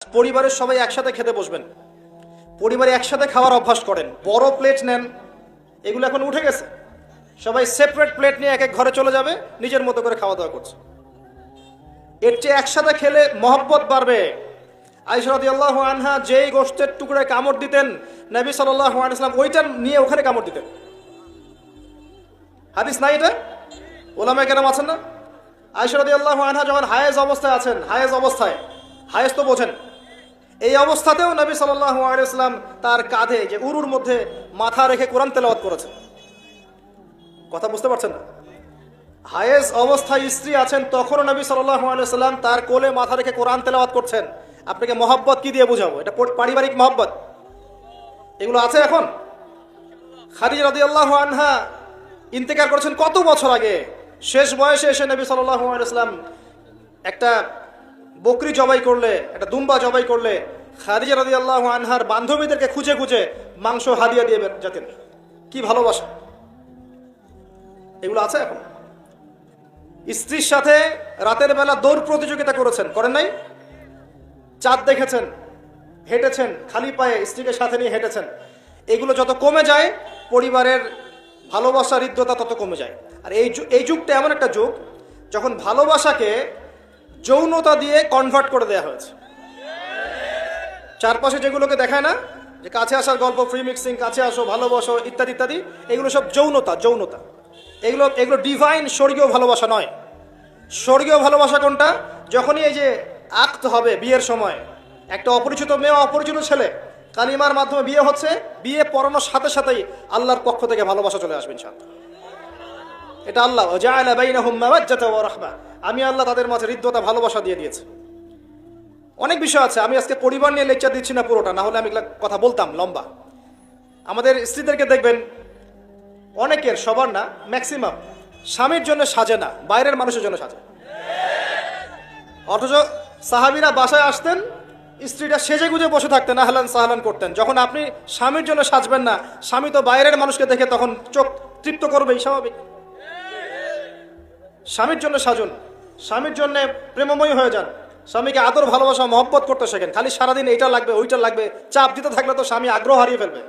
পরিবারের সবাই একসাথে খেতে বসবেন, পরিবারে একসাথে খাওয়ার অভ্যাস করেন। বড় প্লেট নেন, এগুলো এখন উঠে গেছে। সবাই সেপারেট প্লেট নিয়ে এক এক ঘরে চলে যাবে, নিজের মতো করে খাওয়া দাওয়া করছে। এর চেয়ে একসাথে খেলে মহব্বত বাড়বে। আয়েশা রাদিয়াল্লাহু আনহা যেই গোশতের টুকরায় কামড় দিতেন, নবী সাল্লাল্লাহু আলাইহি ওয়াসাল্লাম ওইটা নিয়ে ওখানে কামড় দিতেন। হাদিস নাই এটা? ওলামায়ে কেরাম আছেন না? আয়েশা রাদিয়াল্লাহু আনহা যখন হায়েজ অবস্থায় আছেন, হায়েজ তো বোঝেন, এই অবস্থাতেও নবী সাল্লাল্লাহু আলাইহি ওয়াসাল্লাম তার কাঁধে যে উরুর মধ্যে মাথা রেখে কোরআন তেলাওয়াত করেছেন। কথা বুঝতে পারছেন না? হায়েজ অবস্থায় স্ত্রী আছেন, তখনও নবী সাল্লাল্লাহু আলাইহি ওয়াসাল্লাম তার কোলে মাথা রেখে কোরআন তেলাওয়াত করছেন। আপনাকে মহব্বত কি দিয়ে বুঝাবো? এটা পারিবারিক মহব্বত। এগুলো আছে এখন? খাদিজা রাদিয়াল্লাহু আনহা ইন্তেকাল করেছেন কত বছর আগে। শেষ বয়সে এসে নবী সাল্লাল্লাহু আলাইহি ওয়াসাল্লাম একটা বকরি জবাই করলে, একটা দুম্বা জবাই করলে, খাদিজা রাদিয়াল্লাহু আনহার বান্ধবীদেরকে খুঁজে খুঁজে মাংস হাদিয়া দিয়ে যেতেন। কি ভালোবাসা! এগুলো আছে এখন? স্ত্রীর সাথে রাতের বেলা দৌড় প্রতিযোগিতা করেছেন, করেন নাই? চাঁদ দেখেছেন, হেঁটেছেন, খালি পায়ে স্ত্রীকে সাথে নিয়ে হেঁটেছেন। এগুলো যত কমে যায়, পরিবারের ভালোবাসার হৃদ্যতা তত কমে যায়। আর এই যুগটা এমন একটা যুগ যখন ভালোবাসাকে যৌনতা দিয়ে কনভার্ট করে দেওয়া হয়েছে। চারপাশে যেগুলোকে দেখায় না, যে কাছে আসার গল্প, ফ্রি মিক্সিং, কাছে আসো, ভালোবাসো, ইত্যাদি ইত্যাদি, এগুলো সব যৌনতা। এগুলো ডিভাইন স্বর্গীয় ভালোবাসা নয়। স্বর্গীয় ভালোবাসা কোনটা? যখনই এই যে আক্ত হবে বিয়ের সময়, একটা অপরিচিত মেয়ে, অপরিচিত ছেলে, কালিমার মাধ্যমে বিয়ে হচ্ছে, বিয়ে পড়ানোর সাথে সাথেই আল্লাহর পক্ষ থেকে ভালোবাসা চলে আসবে ইনশাআল্লাহ। এটা আল্লাহ জাআলা বাইনাহুম মাওয়াজ্জাতা ওয়া রাহমা, আমি আল্লাহ তাদের মাঝে হৃদ্যতা, ভালোবাসা দিয়ে দিয়েছে। অনেক বিষয় আছে, আমি আজকে পরিবার নিয়ে লেকচার দিচ্ছি না পুরোটা, না হলে আমি কথা বলতাম লম্বা। আমাদের স্ত্রীদেরকে দেখবেন, অনেকের, সবার না, ম্যাক্সিমাম স্বামীর জন্য সাজে না, বাইরের মানুষের জন্য সাজে। অথচ সাহাবীরা বাসায় আসতেন, স্ত্রীটা সেজে গুজে বসে থাকতেন, আহলান সাহলান করতেন। যখন আপনি স্বামীর জন্য সাজবেন না, স্বামী তো বাইরের মানুষকে দেখে তখন চোখ তৃপ্ত করবেই, স্বাভাবিক। স্বামীর জন্য সাজুন, স্বামীর জন্য প্রেমময় হয়ে যান, স্বামীকে আদর, ভালোবাসা, মহব্বত করতে শেখেন। খালি সারাদিন এইটা লাগবে, ওইটা লাগবে চাপ দিতে থাকলে তো স্বামী আগ্রহ হারিয়ে ফেলবে।